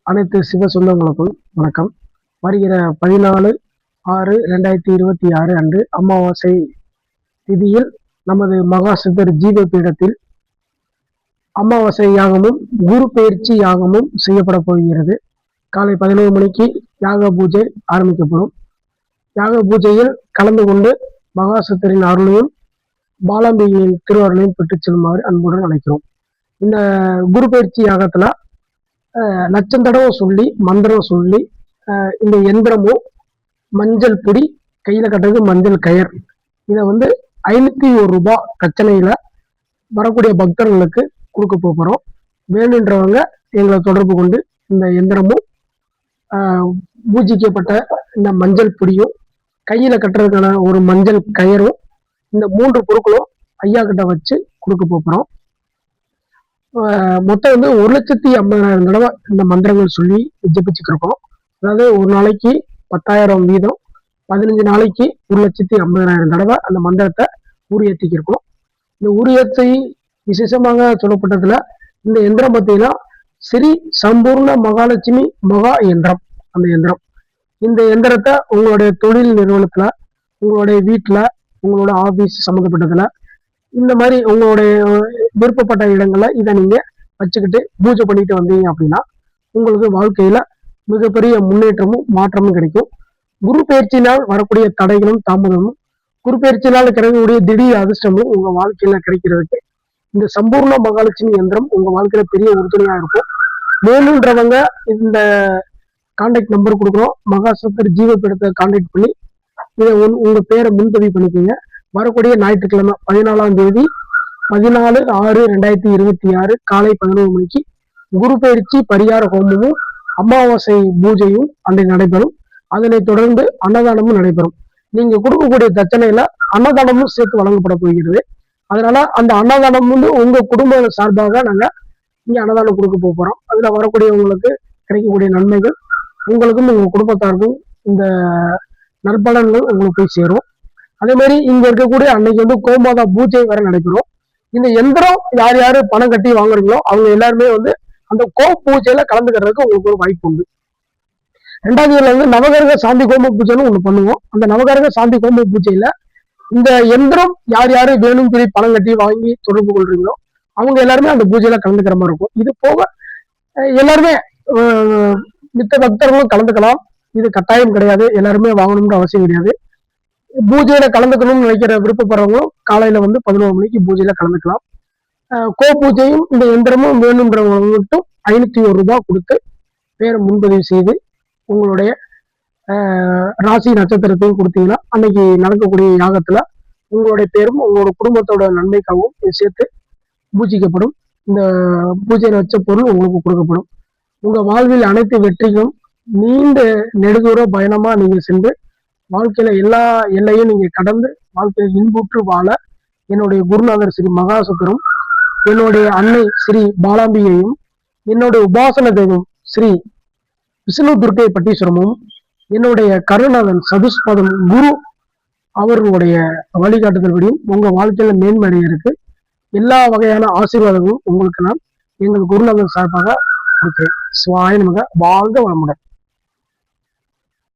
அனைத்து சிவ சொந்தங்களுக்கும் வணக்கம். வருகிற 14/6/2026 அன்று அமாவாசை திதியில் நமது மகா சித்தர் ஜீவ பீடத்தில் அமாவாசை யாகமும் குரு பயிற்சி யாகமும் செய்யப்பட போகிறது. காலை 11 மணிக்கு யாக பூஜை ஆரம்பிக்கப்படும். யாக பூஜையில் கலந்து கொண்டு மகா சித்தரின் அருளையும் பாலாம்பிகையின் திருவருளையும் பெற்றுச் செல்லுமாறு அன்புடன் அழைக்கிறோம். இந்த குரு பயிற்சி யாகத்துல லட்சம் தடவை சொல்லி மந்திரம் சொல்லி இந்த எந்திரமும் மஞ்சள் பொடி கையில கட்டுறது மஞ்சள் கயர் இதை 501 ரூபாய் கச்சனையில வரக்கூடிய பக்தர்களுக்கு கொடுக்க போகிறோம். வேணுன்றவங்க எங்களை தொடர்பு கொண்டு இந்த எந்திரமும் பூஜிக்கப்பட்ட இந்த மஞ்சள் பொடியும் கையில கட்டுறதுக்கான ஒரு மஞ்சள் கயரும் இந்த 3 பொருட்களும் ஐயா கிட்ட வச்சு கொடுக்க போகிறோம். மொத்தம் 1,50,000 தடவை இந்த மந்திரங்கள் சொல்லி ஜபிச்சுக்கிருக்கோம். அதாவது ஒரு நாளைக்கு 10,000 வீதம், 15 நாளைக்கு 1,50,000 தடவை அந்த மந்திரத்தை உரியேற்றிக்கிருக்கோம். இந்த உரியேற்றி விசேஷமாக சொல்லப்பட்டதுல இந்த எந்திரம் பார்த்தீங்கன்னா ஸ்ரீ சம்பூர்ண மகாலட்சுமி மகா எந்திரம். அந்த எந்திரம் இந்த எந்திரத்தை உங்களுடைய தொழில் நிறுவனத்துல, உங்களுடைய வீட்டுல, உங்களோட ஆபீஸ் சம்மந்தப்பட்டதுல இந்த மாதிரி உங்களுடைய விருப்பப்பட்ட இடங்கள்ல இதை நீங்க வச்சுக்கிட்டு பூஜை பண்ணிட்டு வந்தீங்க அப்படின்னா உங்களுக்கு வாழ்க்கையில மிகப்பெரிய முன்னேற்றமும் மாற்றமும் கிடைக்கும். குரு பயிற்சியினால் வரக்கூடிய தடைகளும் தாமதமும், குரு பயிற்சியினால் கிடைக்கக்கூடிய திடீர் அதிர்ஷ்டமும் உங்க வாழ்க்கையில கிடைக்கிறதுக்கு இந்த சம்பூர்ண மகாலட்சுமி யந்திரம் உங்க வாழ்க்கையில பெரிய உறுதுணையா இருக்கும். வேணுன்றவங்க இந்த கான்டாக்ட் நம்பர் கொடுக்குறோம். மகா சித்தர் ஜீவ பீடத்தை கான்டாக்ட் பண்ணி இதை உங்க பேரை முன்பதிவு பண்ணிக்கோங்க. வரக்கூடிய ஞாயிற்றுக்கிழமை 14ஆம் தேதி 14/6/2026 காலை 11 மணிக்கு குரு பயிற்சி பரிகார ஹோமமும் அமாவாசை பூஜையும் அன்றை நடைபெறும். அதனை தொடர்ந்து அன்னதானமும் நடைபெறும். நீங்க கொடுக்கக்கூடிய தட்சணையில அன்னதானமும் சேர்த்து வழங்கப்பட போகிறது. அதனால அந்த அன்னதானம் உங்க குடும்ப சார்பாக நாங்க இங்க அன்னதானம் கொடுக்க போறோம். அதுல வரக்கூடியவங்களுக்கு கிடைக்கக்கூடிய நன்மைகள் உங்களுக்கும் உங்க குடும்பத்தாருக்கும் இந்த நற்பலன்கள் உங்களுக்கு போய் சேரும். அதே மாதிரி இங்க இருக்கக்கூடிய அன்னைக்கு கோமாதா பூஜை வர நடைபெறும். இந்த எந்திரம் யார் யாரு பணம் கட்டி வாங்குறீங்களோ அவங்க எல்லாருமே அந்த பூஜையில கலந்துக்கிறதுக்கு உங்களுக்கு ஒரு வாய்ப்பு உண்டு. 2வது நவகரக சாந்தி கோம பூஜைன்னு ஒண்ணு பண்ணுவோம். அந்த நவகரக சாந்தி கோம பூஜையில இந்த எந்திரம் யார் யாரு வேணும் சொல்லி பணம் கட்டி வாங்கி தொடர்பு கொள்றீங்களோ அவங்க எல்லாருமே அந்த பூஜையில கலந்துக்கிற மாதிரி இருக்கும். இது போக எல்லாருமே மித்த பக்தர்களும் கலந்துக்கலாம். இது கட்டாயம் கிடையாது, எல்லாருமே வாங்கணும்ன்ற அவசியம் கிடையாது. பூஜையில கலந்துக்கணும்னு நினைக்கிற விருப்பப்படுறவங்களும் காலையில 11 மணிக்கு பூஜையில கலந்துக்கலாம். பூஜையும் இந்த எந்திரமும் வேணுன்றவங்க மட்டும் 501 ரூபாய் கொடுத்து பேரை முன்பதிவு செய்து உங்களுடைய ராசி நட்சத்திரத்தையும் கொடுத்தீங்கன்னா அன்னைக்கு நடக்கக்கூடிய யாகத்துல உங்களுடைய பேரும் உங்களோட குடும்பத்தோட நன்மைக்காகவும் சேர்த்து பூஜிக்கப்படும். இந்த பூஜையில வச்ச பொருள் உங்களுக்கு கொடுக்கப்படும். உங்க வாழ்வில் அனைத்து வெற்றிகளும் நீண்ட நெடுதூர பயணமா நீங்க சென்று வாழ்க்கையில எல்லா எல்லையும் நீங்க கடந்து வாழ்க்கையை இன்புற்று வாழ என்னுடைய குருநாதர் ஸ்ரீ மகாசுத்தரும், என்னுடைய அன்னை ஸ்ரீ பாலாம்பிகையும், என்னுடைய உபாசன தெய்வம் ஸ்ரீ விஷ்ணு துர்க்கை பட்டீஸ்வரமும், என்னுடைய கருணாதன் சதுஷ்பதம் குரு அவர்களுடைய வழிகாட்டுதல்படியும் உங்க வாழ்க்கையில மேன்மையடையிருக்கு எல்லா வகையான ஆசீர்வாதங்களும் உங்களுக்கு நான் எங்கள் குருநாதர் சார்பாக கொடுக்கிறேன். சுவாய நமக. வாழ்க வளமுடன்.